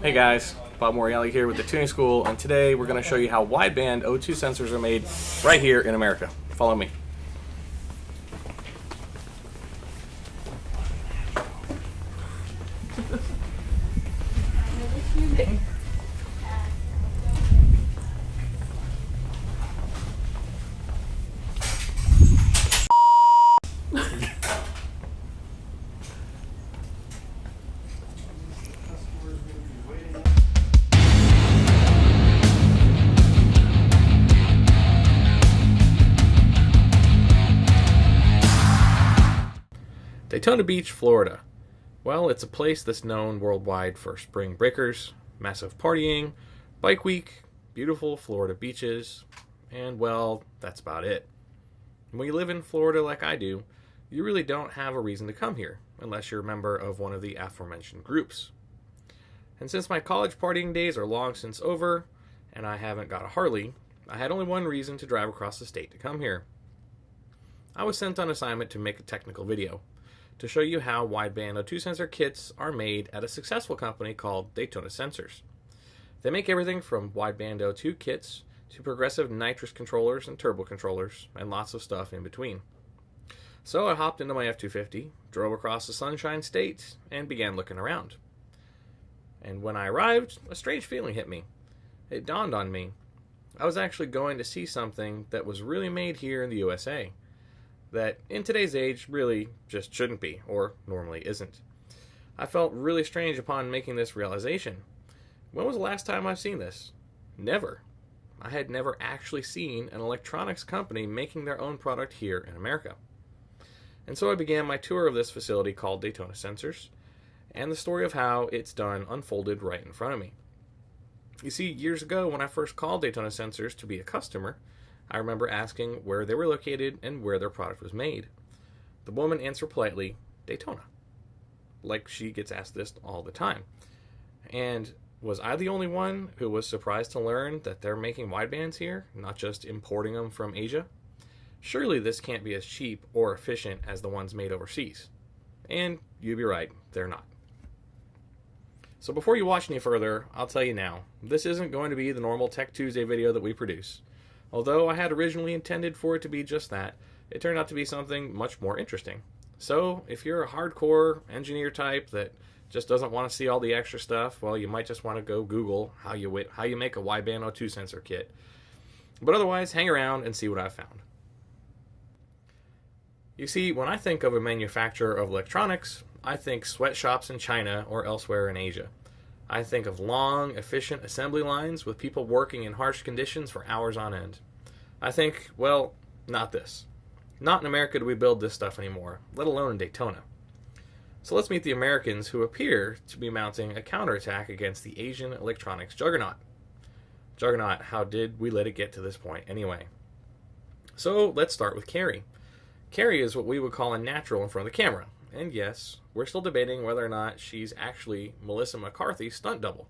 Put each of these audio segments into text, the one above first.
Hey guys, Bob Morreale here with the Tuning School, and today we're going to show you how wideband O2 sensors are made right here in America. Follow me. Daytona Beach, Florida. Well, it's a place that's known worldwide for spring breakers, massive partying, bike week, beautiful Florida beaches, and well, that's about it. When you live in Florida like I do, you really don't have a reason to come here, unless you're a member of one of the aforementioned groups. And since my college partying days are long since over, and I haven't got a Harley, I had only one reason to drive across the state to come here. I was sent on assignment to make a technical video to show you how wideband O2 sensor kits are made at a successful company called Daytona Sensors. They make everything from wideband O2 kits to progressive nitrous controllers and turbo controllers, and lots of stuff in between. So I hopped into my F-250, drove across the Sunshine State, and began looking around. And when I arrived, a strange feeling hit me. It dawned on me. I was actually going to see something that was really made here in the USA. That in today's age really just shouldn't be, or normally isn't. I felt really strange upon making this realization. When was the last time I've seen this? Never. I had never actually seen an electronics company making their own product here in America. And so I began my tour of this facility called Daytona Sensors, and the story of how it's done unfolded right in front of me. You see, years ago when I first called Daytona Sensors to be a customer, I remember asking where they were located and where their product was made. The woman answered politely, Daytona. Like she gets asked this all the time. And was I the only one who was surprised to learn that they're making widebands here, not just importing them from Asia? Surely this can't be as cheap or efficient as the ones made overseas. And you'd be right, they're not. So before you watch any further, I'll tell you now, this isn't going to be the normal Tech Tuesday video that we produce. Although I had originally intended for it to be just that, it turned out to be something much more interesting. So, if you're a hardcore engineer type that just doesn't want to see all the extra stuff, well, you might just want to go Google how you make a wideband O2 sensor kit. But otherwise, hang around and see what I've found. You see, when I think of a manufacturer of electronics, I think sweatshops in China or elsewhere in Asia. I think of long, efficient assembly lines with people working in harsh conditions for hours on end. I think, well, not this. Not in America do we build this stuff anymore, let alone in Daytona. So let's meet the Americans who appear to be mounting a counterattack against the Asian electronics juggernaut. Juggernaut, how did we let it get to this point anyway? So let's start with Carrie. Carrie is what we would call a natural in front of the camera. And yes, we're still debating whether or not she's actually Melissa McCarthy's stunt double.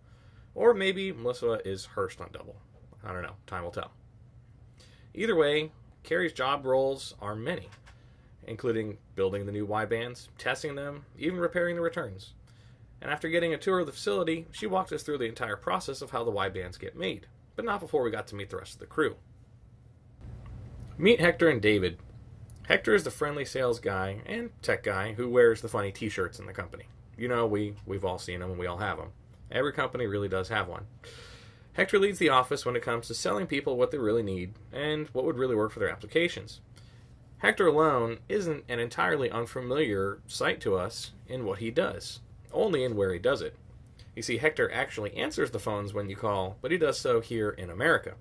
Or maybe Melissa is her stunt double. I don't know. Time will tell. Either way, Carrie's job roles are many, including building the new widebands, testing them, even repairing the returns. And after getting a tour of the facility, she walked us through the entire process of how the widebands get made, but not before we got to meet the rest of the crew. Meet Hector and David. Hector is the friendly sales guy and tech guy who wears the funny t-shirts in the company. You know, we've all seen them and we all have them. Every company really does have one. Hector leads the office when it comes to selling people what they really need and what would really work for their applications. Hector alone isn't an entirely unfamiliar sight to us in what he does, only in where he does it. You see, Hector actually answers the phones when you call, but he does so here in America.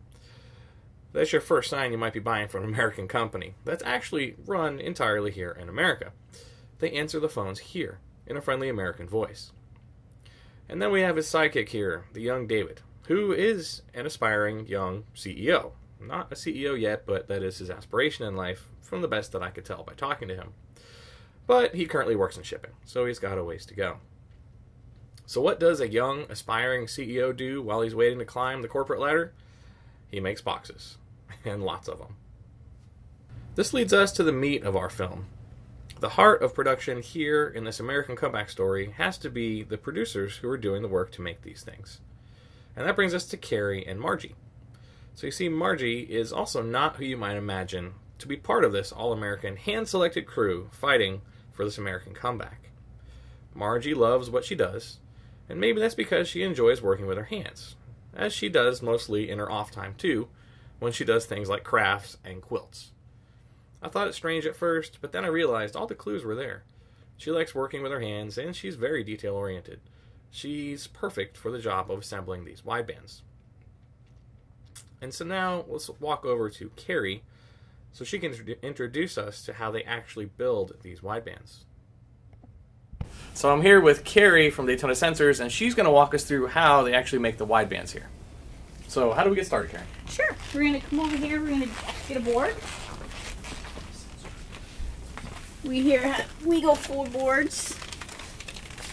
That's your first sign you might be buying from an American company that's actually run entirely here in America. They answer the phones here in a friendly American voice. And then we have his sidekick here, the young David, who is an aspiring young CEO. Not a CEO yet, but that is his aspiration in life, from the best that I could tell by talking to him. But he currently works in shipping, so he's got a ways to go. So what does a young, aspiring CEO do while he's waiting to climb the corporate ladder? He makes boxes. And lots of them. This leads us to the meat of our film. The heart of production here in this American comeback story has to be the producers who are doing the work to make these things. And that brings us to Carrie and Margie. So you see, Margie is also not who you might imagine to be part of this all-American hand-selected crew fighting for this American comeback. Margie loves what she does, and maybe that's because she enjoys working with her hands, as she does mostly in her off time too, when she does things like crafts and quilts. I thought it strange at first, but then I realized all the clues were there. She likes working with her hands, and she's very detail-oriented. She's perfect for the job of assembling these widebands. And so now let's walk over to Carrie so she can introduce us to how they actually build these widebands. So I'm here with Carrie from Daytona Sensors, and she's going to walk us through how they actually make the widebands here. So how do we get started, Carrie? Sure. We're going to come over here. We're going to get a board. We here have WEGO IV boards.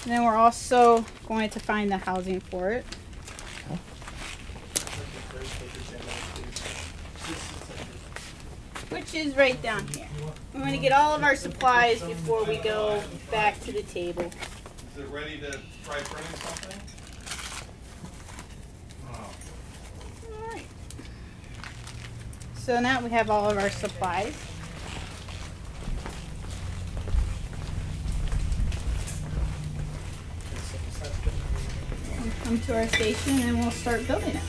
And then we're also going to find the housing for it. Which is right down here. We're going to get all of our supplies before we go back to the table. Is it ready to try printing something? Oh. Alright. So now we have all of our supplies. We'll come to our station and we'll start building it.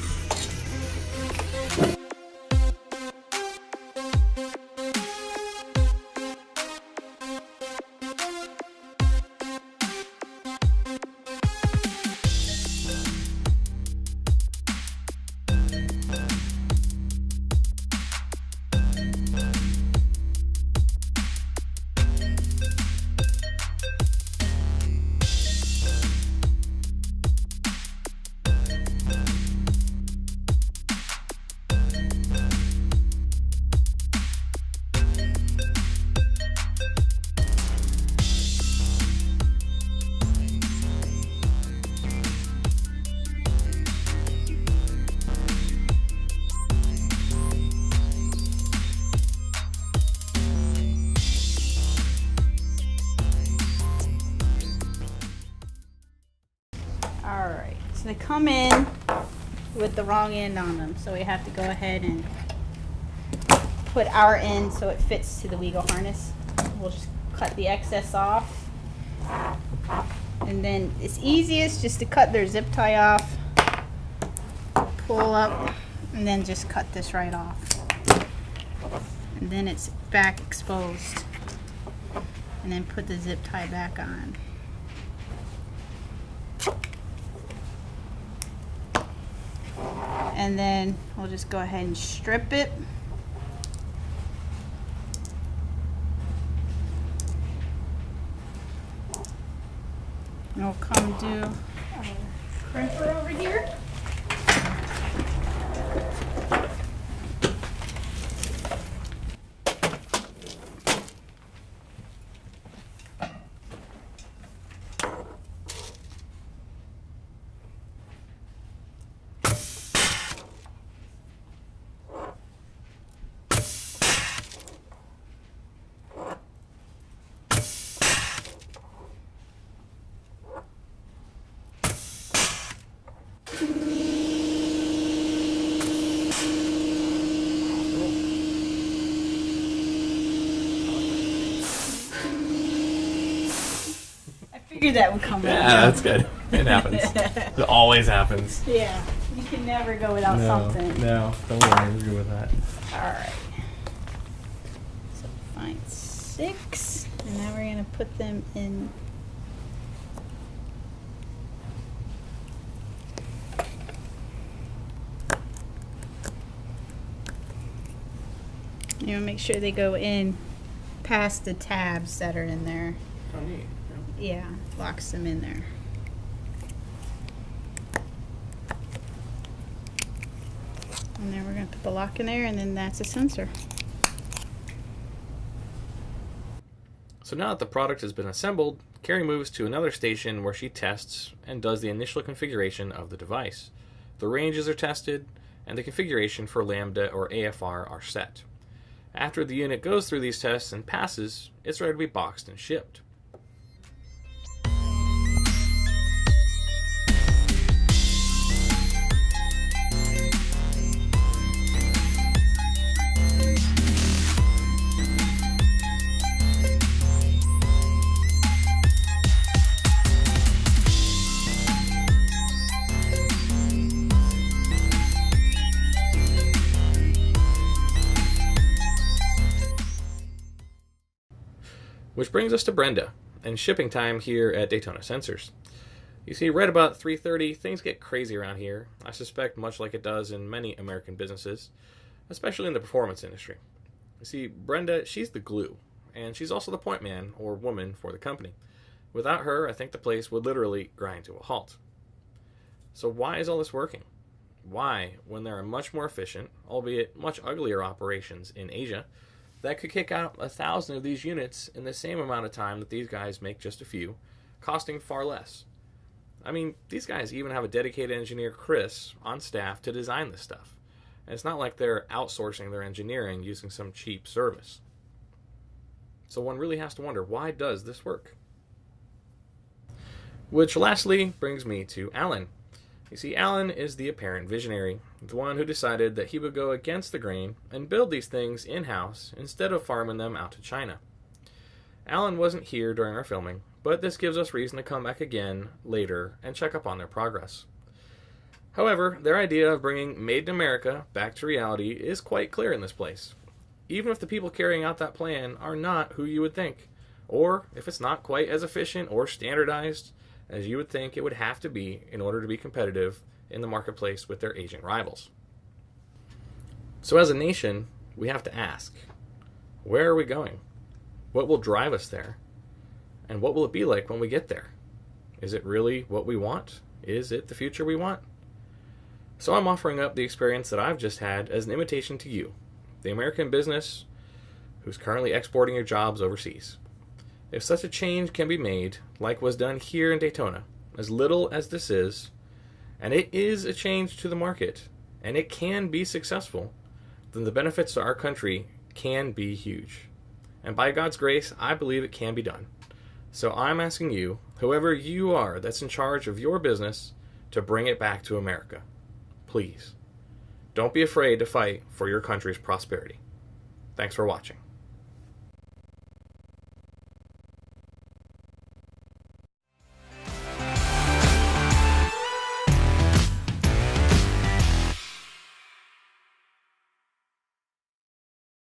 Alright, so they come in with the wrong end on them, so we have to go ahead and put our end so it fits to the WEGO harness. We'll just cut the excess off, and then it's easiest just to cut their zip tie off, pull up, and then just cut this right off. And then it's back exposed, and then put the zip tie back on. And then we'll just go ahead and strip it. And we'll come do our crimper over here. Figured that would come out. Yeah, that's good. It happens. It always happens. Yeah, you can never go without something. No, don't worry, we're good with that. Alright. So find 6, and now we're going to put them in. You want to make sure they go in past the tabs that are in there. Oh, neat. Yeah, locks them in there. And then we're going to put the lock in there, and then that's a sensor. So now that the product has been assembled, Carrie moves to another station where she tests and does the initial configuration of the device. The ranges are tested, and the configuration for Lambda or AFR are set. After the unit goes through these tests and passes, it's ready to be boxed and shipped. Which brings us to Brenda and shipping time here at Daytona Sensors. You see, right about 3:30, things get crazy around here. I suspect much like it does in many American businesses, especially in the performance industry. You see, Brenda, she's the glue, and she's also the point man or woman for the company. Without her, I think the place would literally grind to a halt. So why is all this working? Why, when there are much more efficient, albeit much uglier operations in Asia, that could kick out 1,000 of these units in the same amount of time that these guys make just a few, costing far less. I mean, these guys even have a dedicated engineer, Chris, on staff to design this stuff. And it's not like they're outsourcing their engineering using some cheap service. So one really has to wonder, why does this work? Which lastly brings me to Alan. You see, Alan is the apparent visionary, the one who decided that he would go against the grain and build these things in-house instead of farming them out to China. Alan wasn't here during our filming, but this gives us reason to come back again later and check up on their progress. However, their idea of bringing Made in America back to reality is quite clear in this place, even if the people carrying out that plan are not who you would think, or if it's not quite as efficient or standardized as you would think it would have to be in order to be competitive in the marketplace with their Asian rivals. So as a nation, we have to ask, where are we going? What will drive us there? And what will it be like when we get there? Is it really what we want? Is it the future we want? So I'm offering up the experience that I've just had as an invitation to you, the American business who's currently exporting your jobs overseas. If such a change can be made, like was done here in Daytona, as little as this is, and it is a change to the market, and it can be successful, then the benefits to our country can be huge. And by God's grace, I believe it can be done. So I'm asking you, whoever you are that's in charge of your business, to bring it back to America. Please. Don't be afraid to fight for your country's prosperity. Thanks for watching.